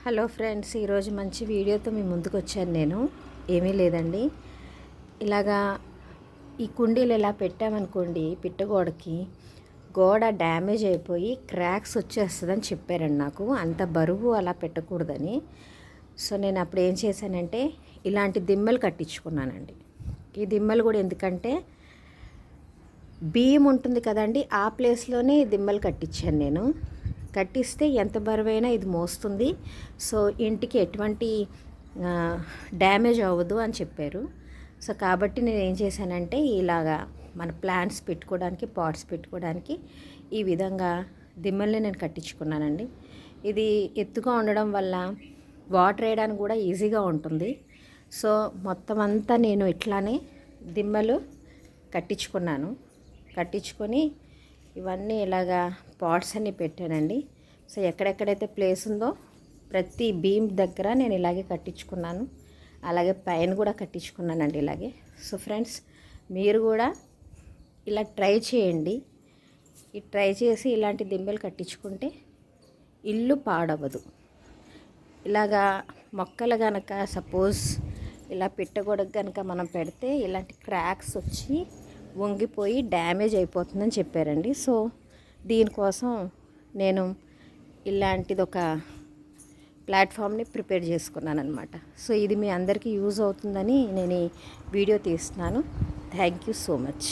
Hello friends, ఈరోజు మంచి వీడియోతో మీ ముందుకు వచ్చాను. నేను ఏమీ లేదండి, ఇలాగా ఈ కుండీలు ఇలా పెట్టామనుకోండి, పిట్టగోడకి గోడ డ్యామేజ్ అయిపోయి క్రాక్స్ వచ్చేస్తుందని చెప్పారండి. నాకు అంత బరువు అలా పెట్టకూడదని. సో నేను అప్పుడు ఏం చేశానంటే ఇలాంటి దిమ్మలు కట్టించుకున్నానండి. ఈ దిమ్మలు కూడా ఎందుకంటే బియ్యం ఉంటుంది కదండి, ఆ ప్లేస్లోనే దిమ్మలు కట్టించాను నేను. కట్టిస్తే ఎంత బరువైనా ఇది మోస్తుంది, సో ఇంటికి ఎటువంటి డ్యామేజ్ అవ్వదు అని చెప్పారు. సో కాబట్టి నేను ఏం చేశానంటే ఇలాగా మన ప్లాంట్స్ పెట్టుకోవడానికి, పాట్స్ పెట్టుకోవడానికి ఈ విధంగా దిమ్మల్ని నేను కట్టించుకున్నానండి. ఇది ఎత్తుగా ఉండడం వల్ల వాటర్ వేయడానికి కూడా ఈజీగా ఉంటుంది. సో మొత్తం అంతా నేను ఇట్లానే దిమ్మలు కట్టించుకొని ఇవన్నీ ఇలాగా పాట్స్ అన్నీ పెట్టానండి. సో ఎక్కడెక్కడైతే ప్లేస్ ఉందో ప్రతి బీమ్ దగ్గర నేను ఇలాగే కట్టించుకున్నాను. అలాగే పైన కూడా కట్టించుకున్నానండి ఇలాగే. సో ఫ్రెండ్స్, మీరు కూడా ఇలా ట్రై చేయండి. ఈ ట్రై చేసి ఇలాంటి దిమ్మలు కట్టించుకుంటే ఇల్లు పాడవదు. ఇలాగా మొక్కలు కనుక సపోజ్ ఇలా పెట్టకూడదు కనుక మనం పెడితే ఇలాంటి క్రాక్స్ వచ్చి వంగిపోయి డ్యామేజ్ అయిపోతుందని చెప్పారండి. సో దీనికోసం నేను ఇలాంటిది ఒక ప్లాట్ఫామ్ని ప్రిపేర్ చేసుకున్నాను అనమాట. సో ఇది మీ అందరికీ యూజ్ అవుతుందని నేను ఈ వీడియో తీస్తున్నాను. Thank you so much.